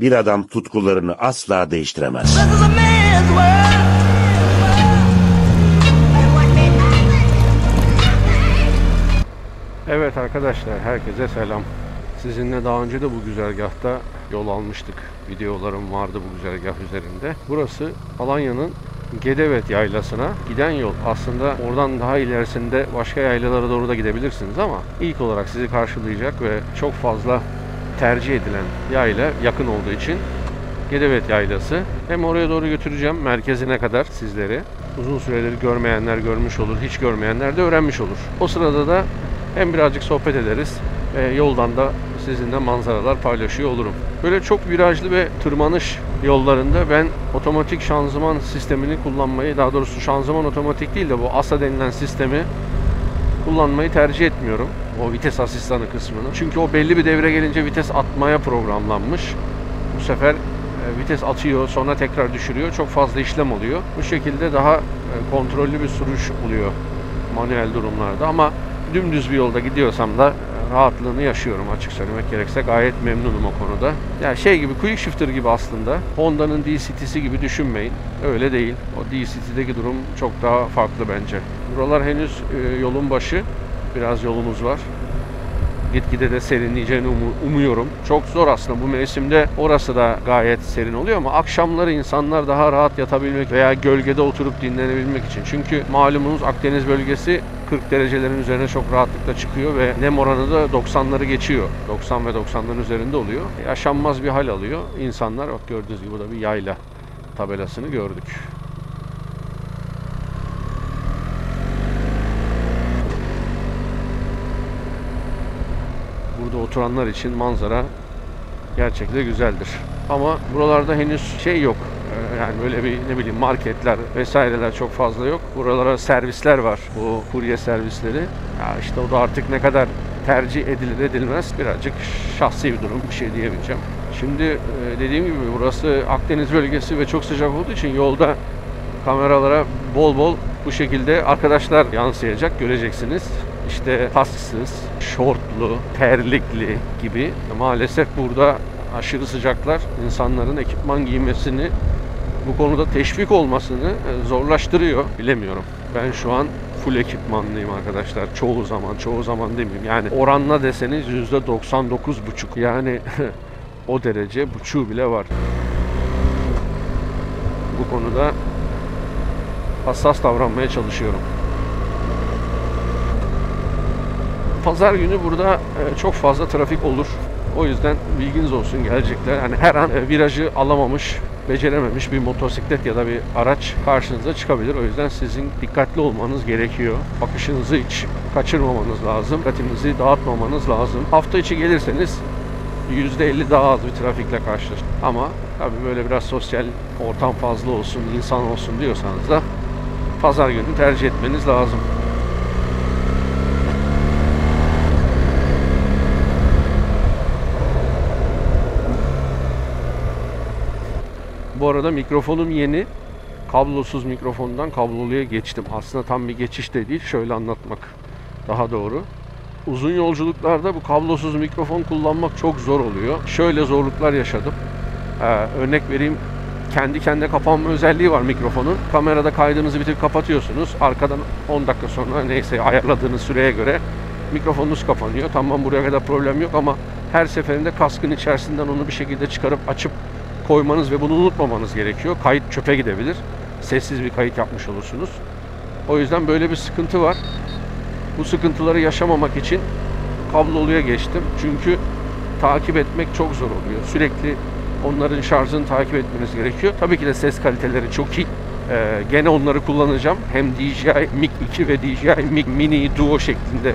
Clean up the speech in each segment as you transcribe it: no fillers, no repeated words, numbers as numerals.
Bir adam tutkularını asla değiştiremez. Evet arkadaşlar, herkese selam. Sizinle daha önce de bu güzergahta yol almıştık. Videolarım vardı bu güzergah üzerinde. Burası Alanya'nın Gedevet Yaylası'na giden yol. Aslında oradan daha ilerisinde başka yaylalara doğru da gidebilirsiniz ama ilk olarak sizi karşılayacak ve çok fazla tercih edilen yayla yakın olduğu için Gedevet Yaylası. Hem oraya doğru götüreceğim merkezine kadar sizleri. Uzun süredir görmeyenler görmüş olur, hiç görmeyenler de öğrenmiş olur. O sırada da hem birazcık sohbet ederiz ve yoldan da sizinle manzaralar paylaşıyor olurum. Böyle çok virajlı ve tırmanış yollarında ben otomatik şanzıman sistemini kullanmayı, daha doğrusu şanzıman otomatik değil de bu ASA denilen sistemi kullanmayı tercih etmiyorum. O vites asistanı kısmını. Çünkü o belli bir devre gelince vites atmaya programlanmış. Bu sefer vites atıyor, sonra tekrar düşürüyor. Çok fazla işlem oluyor. Bu şekilde daha kontrollü bir sürüş oluyor manuel durumlarda ama dümdüz bir yolda gidiyorsam da rahatlığını yaşıyorum açık söylemek gerekirse. Gayet memnunum o konuda. Yani şey gibi, quick shifter gibi aslında. Honda'nın DCT'si gibi düşünmeyin. Öyle değil. O DCT'deki durum çok daha farklı bence. Buralar henüz yolun başı. Biraz yolumuz var. Gitgide de serinleyeceğini umuyorum. Çok zor aslında bu mevsimde, orası da gayet serin oluyor ama akşamları insanlar daha rahat yatabilmek veya gölgede oturup dinlenebilmek için. Çünkü malumunuz Akdeniz bölgesi 40 derecelerin üzerine çok rahatlıkla çıkıyor ve nem oranı da 90'ları geçiyor. 90 ve 90'ların üzerinde oluyor. Yaşanmaz bir hal alıyor. İnsanlar, bak gördüğünüz gibi burada bir yayla tabelasını gördük. Burada oturanlar için manzara gerçekten güzeldir. Ama buralarda henüz şey yok. Yani böyle bir ne bileyim marketler vesaireler çok fazla yok. Buralara servisler var. Bu kurye servisleri. Ya işte o da artık ne kadar tercih edilir edilmez birazcık şahsi bir durum, bir şey diyemeyeceğim. Şimdi dediğim gibi burası Akdeniz bölgesi ve çok sıcak olduğu için yolda kameralara bol bol bu şekilde arkadaşlar yansıyacak, göreceksiniz. İşte kasksız, şortlu, terlikli gibi. Maalesef burada aşırı sıcaklar insanların ekipman giymesini, bu konuda teşvik olmasını zorlaştırıyor. Bilemiyorum. Ben şu an full ekipmanlıyım arkadaşlar. Çoğu zaman demeyeyim. Yani oranla deseniz %99,5. Yani o derece buçuğu bile var. Bu konuda hassas davranmaya çalışıyorum. Pazar günü burada çok fazla trafik olur. O yüzden bilginiz olsun, gelecekler. Hani her an virajı alamamış, becerememiş bir motosiklet ya da bir araç karşınıza çıkabilir. O yüzden sizin dikkatli olmanız gerekiyor. Bakışınızı hiç kaçırmamanız lazım. Dikkatinizi dağıtmamanız lazım. Hafta içi gelirseniz %50 daha az bir trafikle karşılaşın. Ama tabii böyle biraz sosyal ortam fazla olsun, insan olsun diyorsanız da pazar günü tercih etmeniz lazım. Bu arada mikrofonum yeni. Kablosuz mikrofondan kabloluya geçtim. Aslında tam bir geçiş de değil. Şöyle anlatmak daha doğru. Uzun yolculuklarda bu kablosuz mikrofon kullanmak çok zor oluyor. Şöyle zorluklar yaşadım. Örnek vereyim. Kendi kendine kapanma özelliği var mikrofonun. Kamerada kaydınızı bitirip kapatıyorsunuz. Arkadan 10 dakika sonra neyse ayarladığınız süreye göre mikrofonunuz kapanıyor. Tamam, buraya kadar problem yok ama her seferinde kaskın içerisinden onu bir şekilde çıkarıp açıp koymanız ve bunu unutmamanız gerekiyor. Kayıt çöpe gidebilir. Sessiz bir kayıt yapmış olursunuz. O yüzden böyle bir sıkıntı var. Bu sıkıntıları yaşamamak için kabloluya geçtim. Çünkü takip etmek çok zor oluyor. Sürekli onların şarjını takip etmeniz gerekiyor. Tabii ki de ses kaliteleri çok iyi. Gene onları kullanacağım. Hem DJI Mic 2 ve DJI Mic Mini Duo şeklinde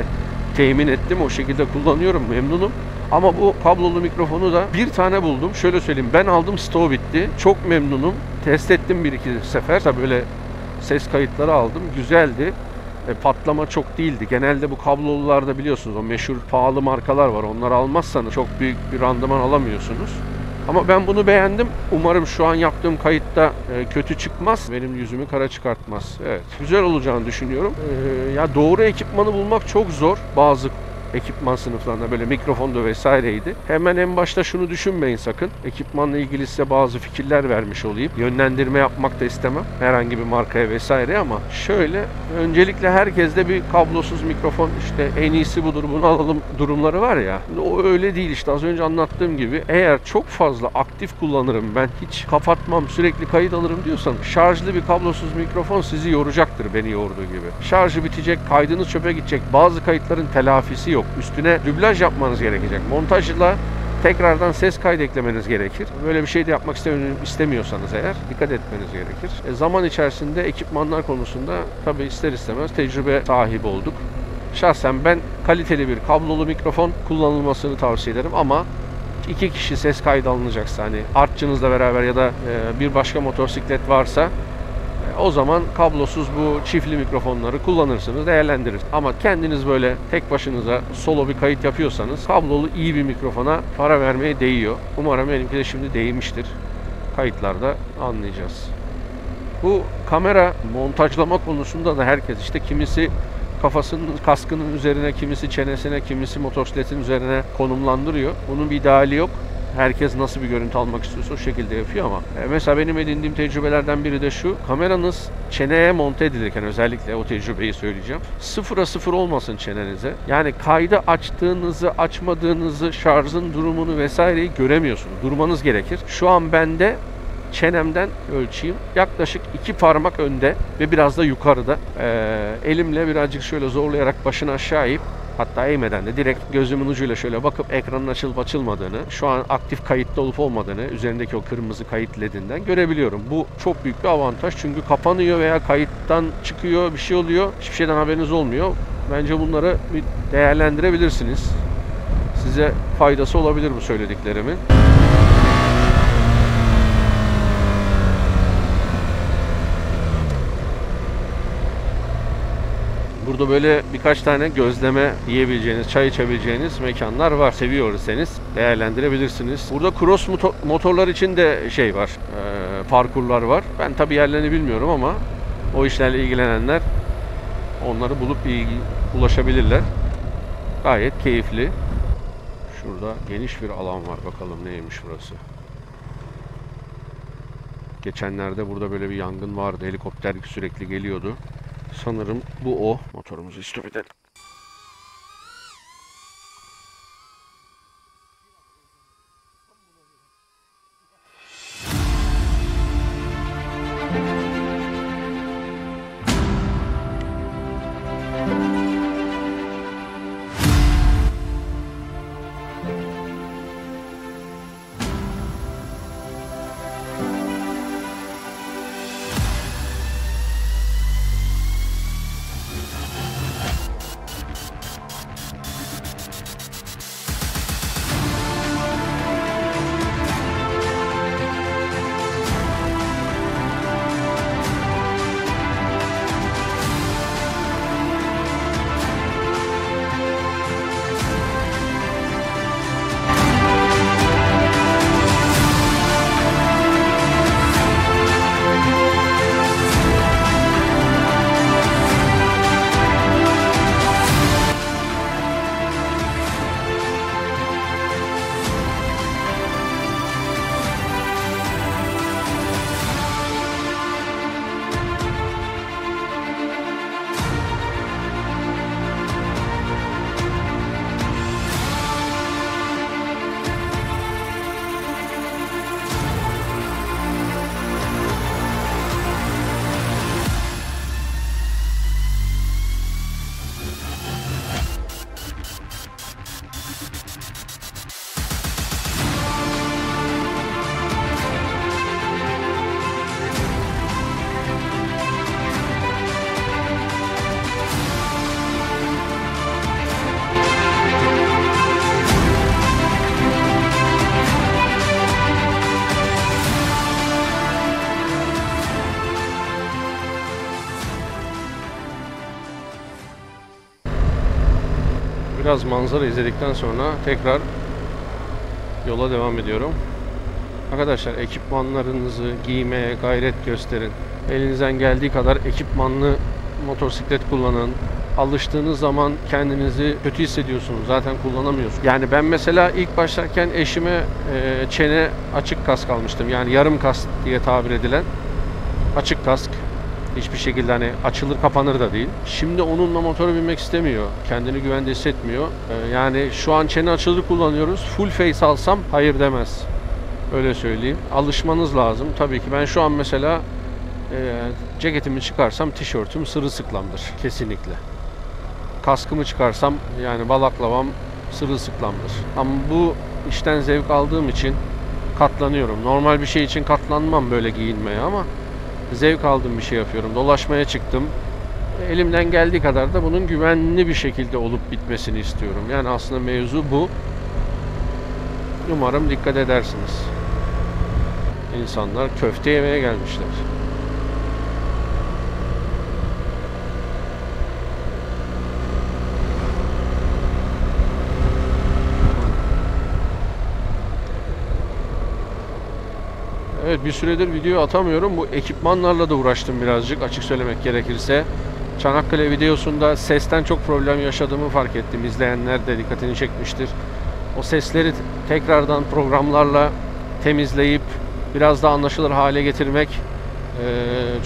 temin ettim. O şekilde kullanıyorum. Memnunum. Ama bu kablolu mikrofonu da bir tane buldum. Şöyle söyleyeyim, ben aldım, stoğu bitti. Çok memnunum. Test ettim bir iki sefer. Tabii böyle ses kayıtları aldım. Güzeldi. Patlama çok değildi. Genelde bu kablolularda biliyorsunuz o meşhur pahalı markalar var. Onları almazsanız çok büyük bir randıman alamıyorsunuz. Ama ben bunu beğendim. Umarım şu an yaptığım kayıtta kötü çıkmaz. Benim yüzümü kara çıkartmaz. Evet, güzel olacağını düşünüyorum. Ya doğru ekipmanı bulmak çok zor bazı ekipman sınıflarında böyle mikrofondu vesaireydi. Hemen en başta şunu düşünmeyin sakın. Ekipmanla ilgili size bazı fikirler vermiş olayım. Yönlendirme yapmak da istemem herhangi bir markaya vesaire ama şöyle, öncelikle herkeste bir kablosuz mikrofon, işte en iyisi budur bunu alalım durumları var ya. O öyle değil işte, az önce anlattığım gibi. Eğer çok fazla aktif kullanırım, ben hiç kapatmam, sürekli kayıt alırım diyorsan, şarjlı bir kablosuz mikrofon sizi yoracaktır, beni yorduğu gibi. Şarjı bitecek, kaydınız çöpe gidecek, bazı kayıtların telafisi yok. Üstüne dublaj yapmanız gerekecek. Montajla tekrardan ses kaydı eklemeniz gerekir. Böyle bir şey de yapmak istemiyorsanız eğer dikkat etmeniz gerekir. Zaman içerisinde ekipmanlar konusunda tabii ister istemez tecrübe sahibi olduk. Şahsen ben kaliteli bir kablolu mikrofon kullanılmasını tavsiye ederim ama 2 kişi ses kaydı alınacaksa, hani artçınızla beraber ya da bir başka motosiklet varsa o zaman kablosuz bu çiftli mikrofonları kullanırsınız, değerlendirirsiniz. Ama kendiniz böyle tek başınıza solo bir kayıt yapıyorsanız kablolu iyi bir mikrofona para vermeye değiyor. Umarım benimki de şimdi değmiştir. Kayıtlarda anlayacağız. Bu kamera montajlama konusunda da herkes, işte kimisi kafasının, kaskının üzerine, kimisi çenesine, kimisi motosikletin üzerine konumlandırıyor. Bunun bir ideali yok. Herkes nasıl bir görüntü almak istiyorsa o şekilde yapıyor ama mesela benim edindiğim tecrübelerden biri de şu: kameranız çeneye monte edilirken, özellikle o tecrübeyi söyleyeceğim, 0'a 0 olmasın çenenize. Yani kaydı açtığınızı, açmadığınızı, şarjın durumunu vesaireyi göremiyorsunuz. Durmanız gerekir. Şu an bende çenemden ölçeyim, yaklaşık 2 parmak önde ve biraz da yukarıda. Elimle birazcık şöyle zorlayarak başını aşağı eğip, hatta eğmeden de direkt gözümün ucuyla şöyle bakıp ekranın açılıp açılmadığını, şu an aktif kayıtta olup olmadığını üzerindeki o kırmızı kayıt ledinden görebiliyorum. Bu çok büyük bir avantaj, çünkü kapanıyor veya kayıttan çıkıyor, bir şey oluyor, hiçbir şeyden haberiniz olmuyor. Bence bunları bir değerlendirebilirsiniz. Size faydası olabilir bu söylediklerimin. Burada böyle birkaç tane gözleme yiyebileceğiniz, çay içebileceğiniz mekanlar var. Seviyorsanız değerlendirebilirsiniz. Burada cross motorlar için de şey var, parkurlar var. Ben tabii yerlerini bilmiyorum ama o işlerle ilgilenenler onları bulup ulaşabilirler. Gayet keyifli. Şurada geniş bir alan var. Bakalım neymiş burası. Geçenlerde burada böyle bir yangın vardı. Helikopter sürekli geliyordu. Sanırım bu o. Motorumuzu stop edelim. Biraz manzara izledikten sonra tekrar yola devam ediyorum. Arkadaşlar, ekipmanlarınızı giymeye gayret gösterin. Elinizden geldiği kadar ekipmanlı motosiklet kullanın. alıştığınız zaman kendinizi kötü hissediyorsunuz. Zaten kullanamıyorsunuz. Yani ben mesela ilk başlarken eşime çene açık kask almıştım. Yani yarım kask diye tabir edilen açık kask. Hiçbir şekilde hani açılır kapanır da değil. Şimdi onunla motora binmek istemiyor. Kendini güvende hissetmiyor. Yani şu an çene açılır kullanıyoruz. Full face alsam hayır demez. Öyle söyleyeyim. Alışmanız lazım. Tabii ki ben şu an mesela ceketimi çıkarsam tişörtüm sırılsıklamdır. Kesinlikle. Kaskımı çıkarsam yani balaklavam sırılsıklamdır. Ama bu işten zevk aldığım için katlanıyorum. Normal bir şey için katlanmam böyle giyinmeye ama zevk aldığım bir şey yapıyorum. Dolaşmaya çıktım. Elimden geldiği kadar da bunun güvenli bir şekilde olup bitmesini istiyorum. Yani aslında mevzu bu. Umarım dikkat edersiniz. İnsanlar köfte yemeye gelmişler. Evet, bir süredir video atamıyorum. Bu ekipmanlarla da uğraştım birazcık açık söylemek gerekirse. Çanakkale videosunda sesten çok problem yaşadığımı fark ettim. İzleyenler de dikkatini çekmiştir. O sesleri tekrardan programlarla temizleyip biraz daha anlaşılır hale getirmek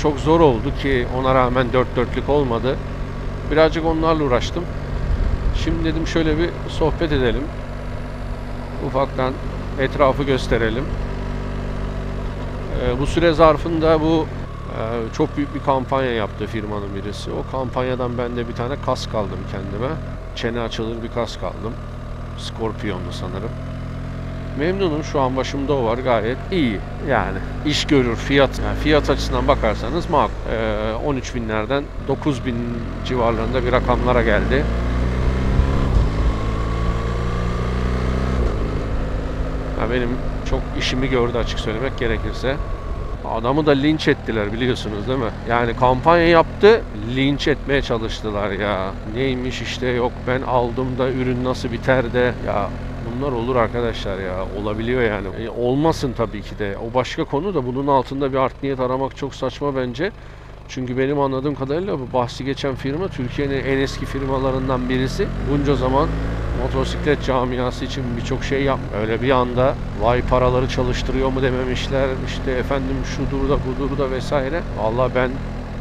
çok zor oldu ki ona rağmen dört dörtlük olmadı. Birazcık onlarla uğraştım. Şimdi dedim şöyle bir sohbet edelim. Ufaktan etrafı gösterelim. Bu süre zarfında bu çok büyük bir kampanya yaptı firmanın birisi. O kampanyadan ben de bir tane kask aldım kendime. Çene açılır bir kask aldım. Scorpion'du sanırım. Memnunum, şu an başımda o var, gayet iyi. Yani iş görür, fiyat yani fiyat açısından bakarsanız makul. 13 binlerden 9 bin civarlarında bir rakamlara geldi. Ya benim çok işimi gördü açık söylemek gerekirse. Adamı da linç ettiler biliyorsunuz değil mi? Yani kampanya yaptı, linç etmeye çalıştılar ya. Neymiş işte, yok ben aldım da ürün nasıl biter de. Ya bunlar olur arkadaşlar ya. Olabiliyor yani. Olmasın tabii ki de. O başka konu da bunun altında bir art niyet aramak çok saçma bence. Çünkü benim anladığım kadarıyla bu bahsi geçen firma Türkiye'nin en eski firmalarından birisi. Bunca zaman motosiklet camiası için birçok şey yapmış. Öyle bir anda vay paraları çalıştırıyor mu dememişler. İşte efendim şudur da budur da vesaire. Vallahi ben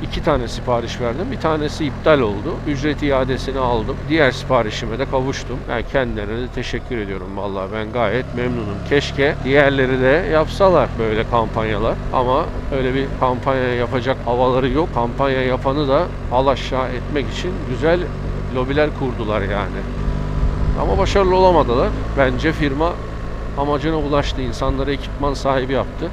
2 tane sipariş verdim. Bir tanesi iptal oldu. Ücret iadesini aldım. Diğer siparişime de kavuştum. Yani kendilerine de teşekkür ediyorum. Vallahi ben gayet memnunum. Keşke diğerleri de yapsalar böyle kampanyalar. Ama öyle bir kampanya yapacak havaları yok. Kampanya yapanı da alaşağı etmek için güzel lobiler kurdular yani. Ama başarılı olamadılar. Bence firma amacına ulaştı. İnsanlara ekipman sahibi yaptı.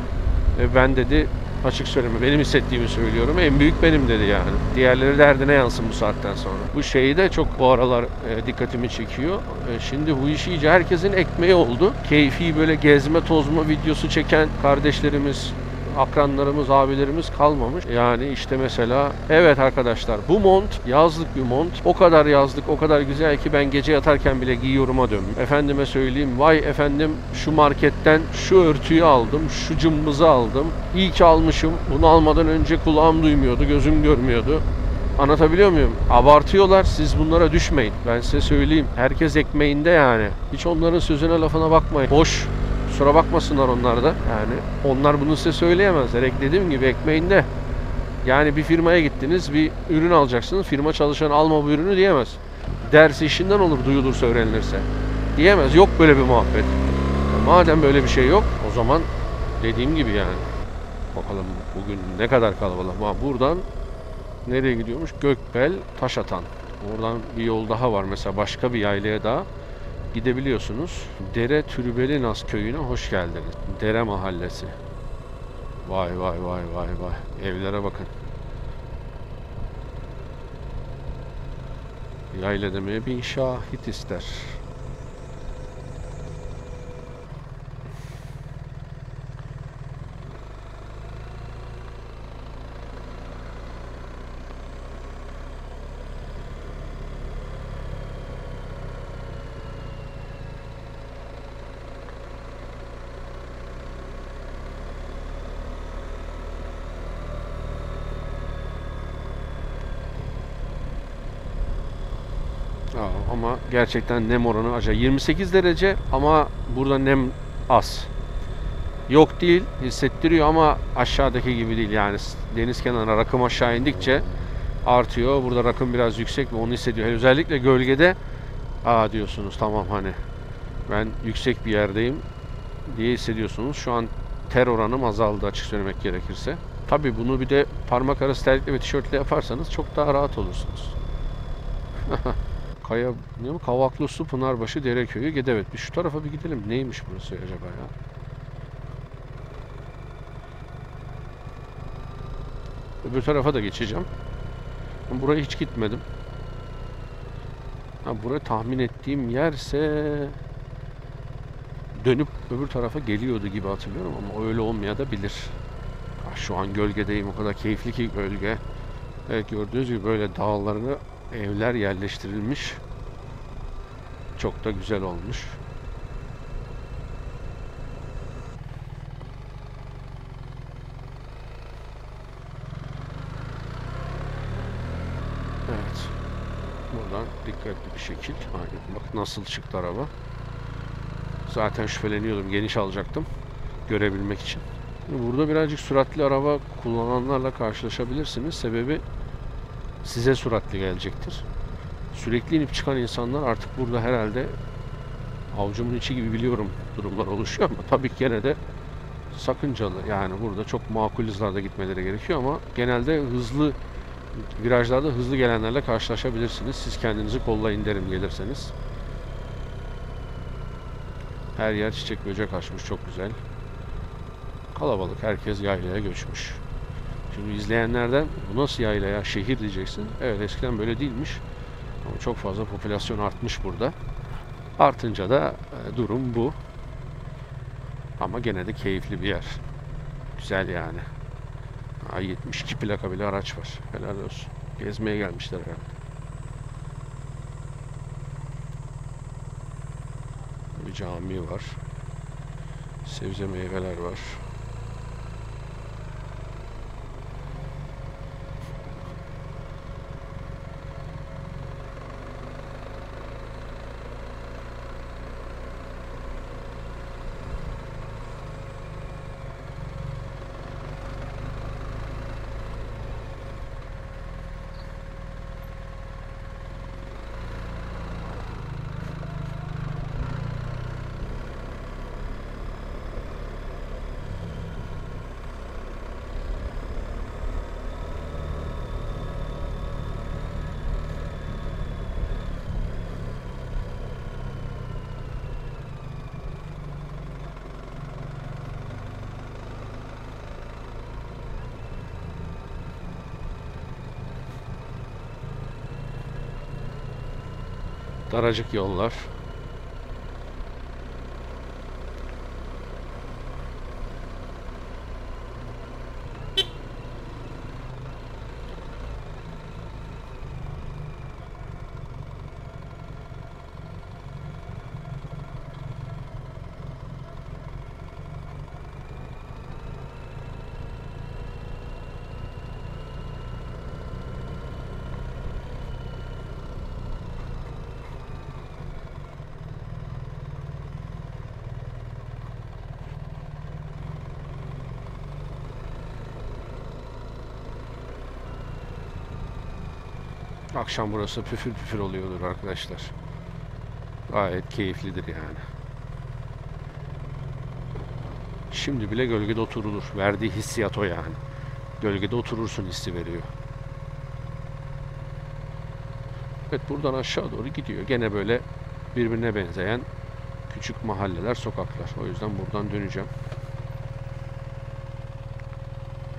Ve ben dedi, açık söyleme benim hissettiğimi söylüyorum. En büyük benim dedi yani. Diğerleri derdine yansın bu saatten sonra. Bu şeyi de çok bu aralar dikkatimi çekiyor. Şimdi bu iş iyice herkesin ekmeği oldu. Keyfi böyle gezme tozma videosu çeken kardeşlerimiz, akranlarımız, abilerimiz kalmamış. Yani işte mesela evet arkadaşlar, bu mont yazlık bir mont. O kadar yazlık, o kadar güzel ki ben gece yatarken bile giyiyorum'a dönmüş. Efendime söyleyeyim, vay efendim şu marketten şu örtüyü aldım, şu cımbızı aldım. İyi ki almışım. Bunu almadan önce kulağım duymuyordu, gözüm görmüyordu. Anlatabiliyor muyum? Abartıyorlar. Siz bunlara düşmeyin. Ben size söyleyeyim. Herkes ekmeğinde yani. Hiç onların sözüne lafına bakmayın. Boş. Kusura bakmasınlar onlar da. Yani onlar bunu size söyleyemezler. Dediğim gibi ekmeğinde. Yani bir firmaya gittiniz, bir ürün alacaksınız. Firma çalışanı alma bu ürünü diyemez. Dersi işinden olur, duyulursa, öğrenilirse. Diyemez. Yok böyle bir muhabbet. Madem böyle bir şey yok, o zaman dediğim gibi yani. Bakalım bugün ne kadar kalabalık. Buradan nereye gidiyormuş? Gökbel, Taşatan. Oradan bir yol daha var mesela, başka bir yaylaya daha gidebiliyorsunuz. Dere Türbelinaz köyüne hoş geldiniz. Dere mahallesi. Vay vay vay vay vay. Evlere bakın. Yayla demeye bin şahit ister. Ama gerçekten nem oranı acayip. 28 derece ama burada nem az. Yok değil, hissettiriyor ama aşağıdaki gibi değil. Yani deniz kenarına rakım aşağı indikçe artıyor. Burada rakım biraz yüksek ve onu hissediyor. Özellikle gölgede diyorsunuz tamam hani ben yüksek bir yerdeyim diye hissediyorsunuz. Şu an ter oranım azaldı açık söylemek gerekirse. Tabii bunu bir de parmak arası terlikle ve tişörtle yaparsanız çok daha rahat olursunuz. Kaya ne mi? Kavaklısu, Pınarbaşı, Dereköy'ü, Gedevet. Bir şu tarafa bir gidelim. Neymiş burası acaba ya? Öbür tarafa da geçeceğim. Ben buraya hiç gitmedim. Buraya tahmin ettiğim yerse dönüp öbür tarafa geliyordu gibi hatırlıyorum ama öyle olmaya da bilir. Şu an gölgedeyim. O kadar keyifli ki gölge. Evet, gördüğünüz gibi böyle dağlarına evler yerleştirilmiş. Çok da güzel olmuş. Evet. Buradan dikkatli bir şekil. Aynen. Bak nasıl çıktı araba. Zaten şüpheleniyordum. Geniş alacaktım. Görebilmek için. Burada birazcık süratli araba kullananlarla karşılaşabilirsiniz. Sebebi size süratli gelecektir. Sürekli inip çıkan insanlar artık burada herhalde avucumun içi gibi biliyorum durumlar oluşuyor ama tabii ki gene de sakıncalı. Yani burada çok makul hızlarda gitmeleri gerekiyor ama genelde hızlı virajlarda hızlı gelenlerle karşılaşabilirsiniz. Siz kendinizi kollayın derim gelirseniz. Her yer çiçek böcek açmış, çok güzel. Kalabalık, herkes yaylaya göçmüş. Şimdi izleyenlerden bu nasıl yayla ya, şehir diyeceksin. Evet, eskiden böyle değilmiş. Ama çok fazla popülasyon artmış burada. Artınca da durum bu. Ama gene de keyifli bir yer. Güzel yani. 72 plaka bile araç var. Helal olsun. Gezmeye gelmişler herhalde. Bir cami var. Sebze meyveler var. Daracık yollar. Akşam burası püfür püfür oluyordur arkadaşlar. Gayet keyiflidir yani. Şimdi bile gölgede oturulur. Verdiği hissiyat o yani. Gölgede oturursun hissi veriyor. Evet, buradan aşağı doğru gidiyor. Gene böyle birbirine benzeyen küçük mahalleler, sokaklar. O yüzden buradan döneceğim.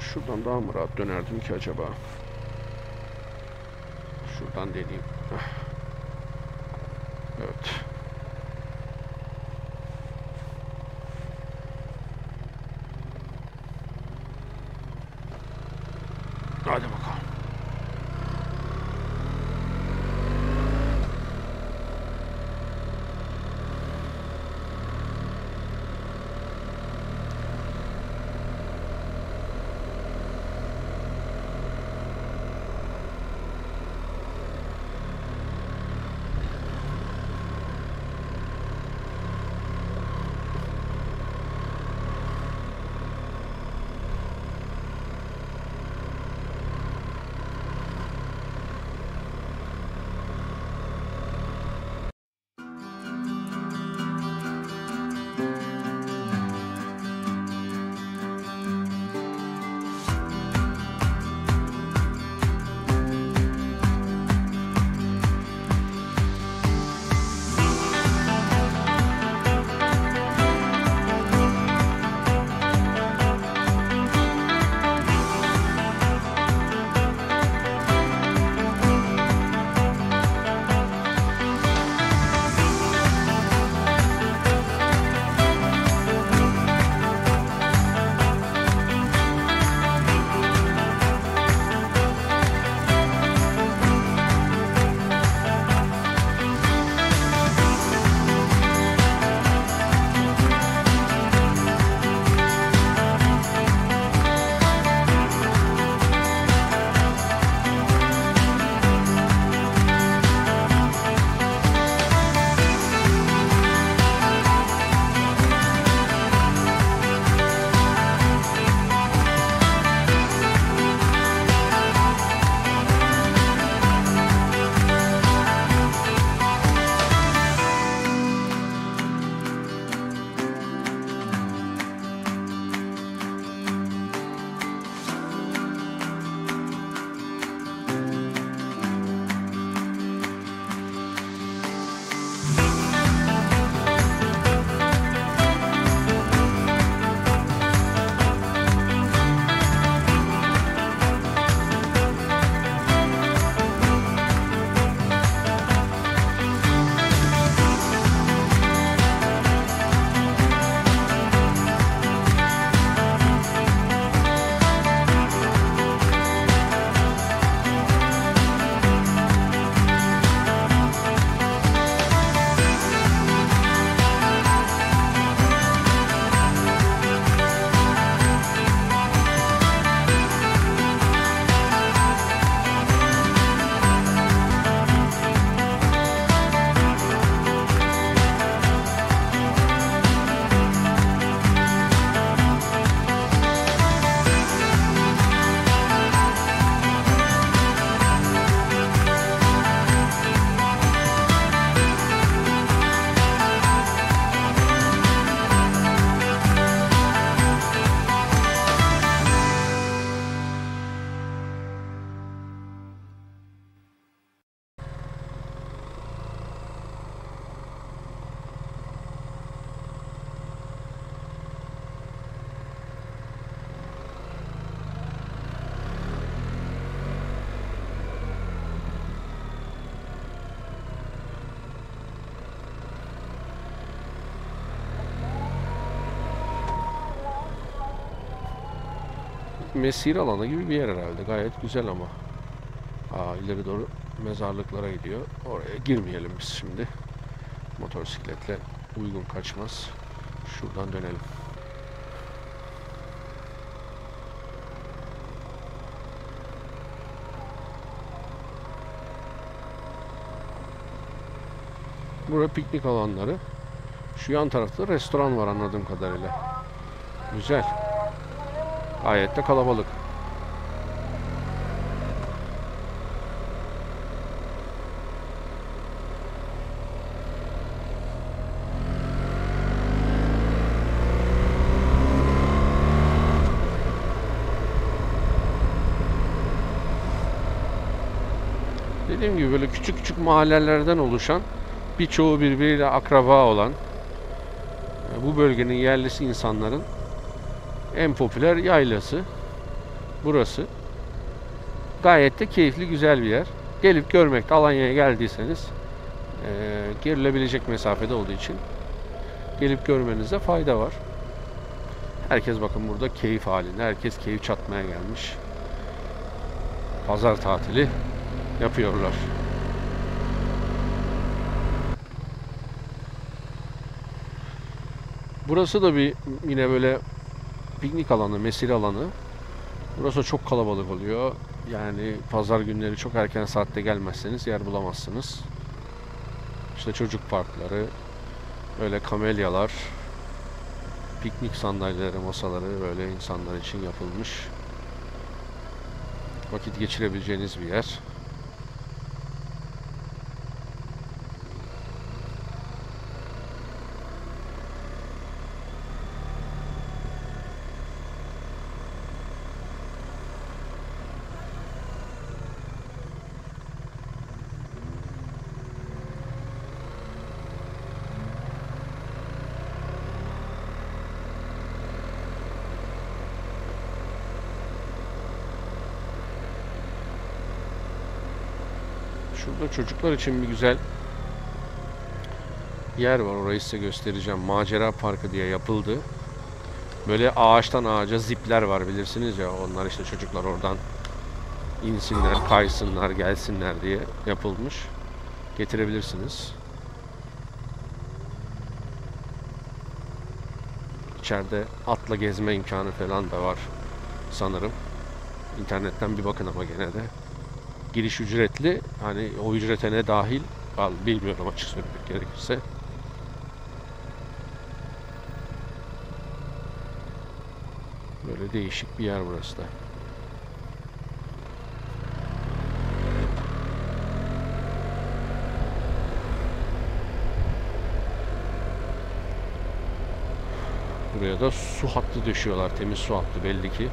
Şuradan daha mı rahat dönerdim ki acaba? Şuradan deneyeyim. Evet. Hadi bakalım. mesire alanı gibi bir yer herhalde. Gayet güzel ama. İleri doğru mezarlıklara gidiyor. Oraya girmeyelim biz şimdi. Motosikletle uygun kaçmaz. Şuradan dönelim. Burada piknik alanları. Şu yan tarafta restoran var anladığım kadarıyla. Güzel. Gayet de kalabalık. Dediğim gibi böyle küçük küçük mahallelerden oluşan, birçoğu birbiriyle akraba olan, bu bölgenin yerlisi insanların en popüler yaylası burası. Gayet de keyifli, güzel bir yer. Gelip görmekte, Alanya'ya geldiyseniz girilebilecek mesafede olduğu için gelip görmenizde fayda var. Herkes bakın burada keyif halinde. Herkes keyif çatmaya gelmiş. Pazar tatili yapıyorlar. Burası da bir yine böyle piknik alanı, mesire alanı. Burası çok kalabalık oluyor. Yani pazar günleri çok erken saatte gelmezseniz yer bulamazsınız. İşte çocuk parkları, böyle kamelyalar, piknik sandalyeleri, masaları böyle insanlar için yapılmış. Vakit geçirebileceğiniz bir yer. Şurada çocuklar için bir güzel yer var. Orayı size göstereceğim. Macera Parkı diye yapıldı. Böyle ağaçtan ağaca zipler var bilirsiniz ya. Onlar işte çocuklar oradan insinler, kaysınlar, gelsinler diye yapılmış. Getirebilirsiniz. İçeride atla gezme imkanı falan da var sanırım. İnternetten bir bakın ama gene de. Giriş ücretli. Hani o ücrete ne dahil bilmiyorum açık söylemek gerekirse. Böyle değişik bir yer burası da. Buraya da su hattı döşüyorlar. Temiz su hattı belli ki.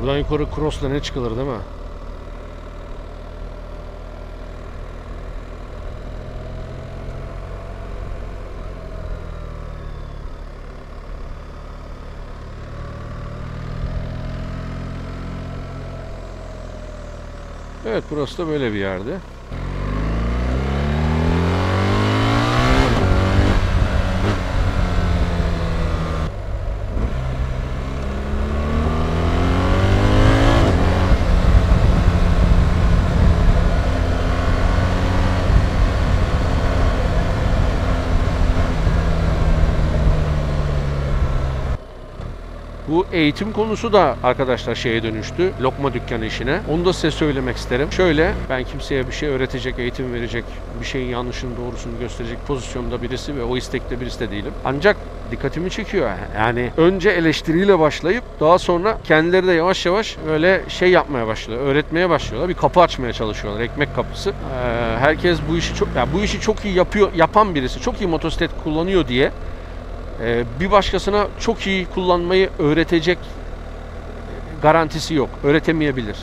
Buradan yukarı cross'la ne çıkılır değil mi? Evet, burası da böyle bir yerde. Bu eğitim konusu da arkadaşlar şeye dönüştü. Lokma dükkanı işine. Onu da size söylemek isterim. Şöyle, ben kimseye bir şey öğretecek, eğitim verecek, bir şeyin yanlışını doğrusunu gösterecek pozisyonda birisi ve o istekte birisi de değilim. Ancak dikkatimi çekiyor. Yani önce eleştiriyle başlayıp daha sonra kendileri de yavaş yavaş böyle şey yapmaya başlıyor. Öğretmeye başlıyorlar. Bir kapı açmaya çalışıyorlar. Ekmek kapısı. Herkes bu işi bu işi çok iyi yapan birisi, çok iyi motosiklet kullanıyor diye bir başkasına çok iyi kullanmayı öğretecek garantisi yok. Öğretemeyebilir.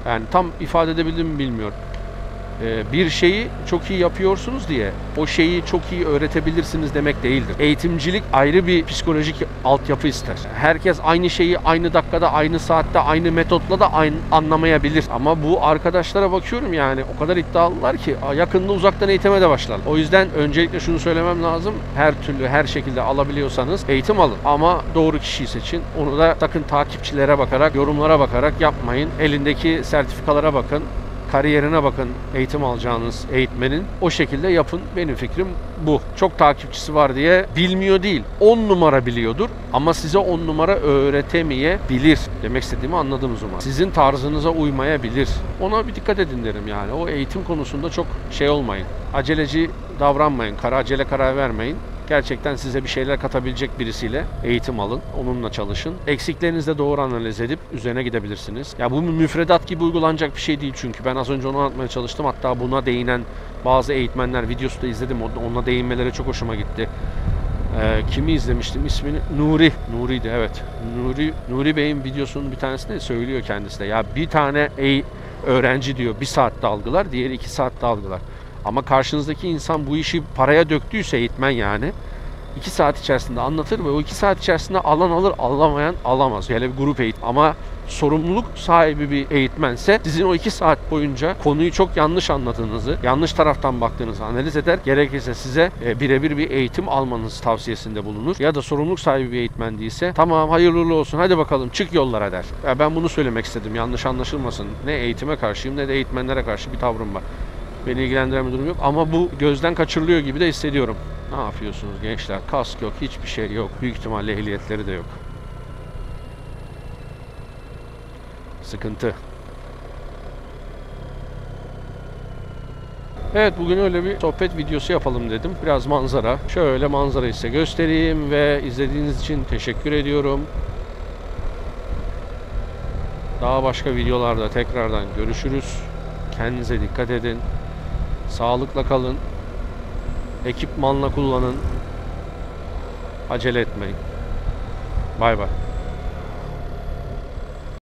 Yani tam ifade edebildim mi bilmiyorum. Bir şeyi çok iyi yapıyorsunuz diye o şeyi çok iyi öğretebilirsiniz demek değildir. Eğitimcilik ayrı bir psikolojik altyapı ister. Herkes aynı şeyi aynı dakikada, aynı saatte, aynı metotla da anlamayabilir. Ama bu arkadaşlara bakıyorum, yani o kadar iddialılar ki yakında uzaktan eğitime de başlar. O yüzden öncelikle şunu söylemem lazım. Her türlü, her şekilde alabiliyorsanız eğitim alın. Ama doğru kişiyi seçin. Onu da sakın takipçilere bakarak, yorumlara bakarak yapmayın. Elindeki sertifikalara bakın. Kariyerine bakın, eğitim alacağınız eğitmenin. O şekilde yapın. Benim fikrim bu. Çok takipçisi var diye bilmiyor değil. 10 numara biliyordur ama size 10 numara öğretemeyebilir. Demek istediğimi anladınız umarım. Sizin tarzınıza uymayabilir. Ona bir dikkat edin derim yani. O eğitim konusunda çok şey olmayın. Aceleci davranmayın. Acele karar vermeyin. Gerçekten size bir şeyler katabilecek birisiyle eğitim alın. Onunla çalışın. Eksiklerinizi de doğru analiz edip üzerine gidebilirsiniz. Ya bu müfredat gibi uygulanacak bir şey değil çünkü. Ben az önce onu anlatmaya çalıştım. Hatta buna değinen bazı eğitmenler videosu da izledim. Ona değinmeleri çok hoşuma gitti. Kimi izlemiştim? İsmini Nuri'ydi, evet. Nuri Bey'in videosunun bir tanesinde söylüyor kendisi de. Ya bir tane öğrenci diyor 1 saatte algılar, diğeri 2 saatte algılar. Ama karşınızdaki insan bu işi paraya döktüyse, eğitmen yani, 2 saat içerisinde anlatır ve o 2 saat içerisinde alan alır, alamayan alamaz. Yani bir grup eğitim. Ama sorumluluk sahibi bir eğitmense sizin o 2 saat boyunca konuyu çok yanlış anladığınızı, yanlış taraftan baktığınızı analiz eder. Gerekirse size birebir bir eğitim almanız tavsiyesinde bulunur. Ya da sorumluluk sahibi bir eğitmen değilse tamam hayırlı uğurlu olsun hadi bakalım çık yollara der. Ya ben bunu söylemek istedim, yanlış anlaşılmasın. Ne eğitime karşıyım ne de eğitmenlere karşı bir tavrım var. Beni ilgilendiren bir durum yok ama bu gözden kaçırılıyor gibi de hissediyorum. Ne yapıyorsunuz gençler? Kask yok, hiçbir şey yok. Büyük ihtimalle ehliyetleri de yok. Sıkıntı. Evet, bugün öyle bir sohbet videosu yapalım dedim. Biraz manzara. Şöyle manzarayı size göstereyim ve izlediğiniz için teşekkür ediyorum. Daha başka videolarda tekrardan görüşürüz. Kendinize dikkat edin. Sağlıkla kalın. Ekipmanla kullanın. Acele etmeyin. Bay bay.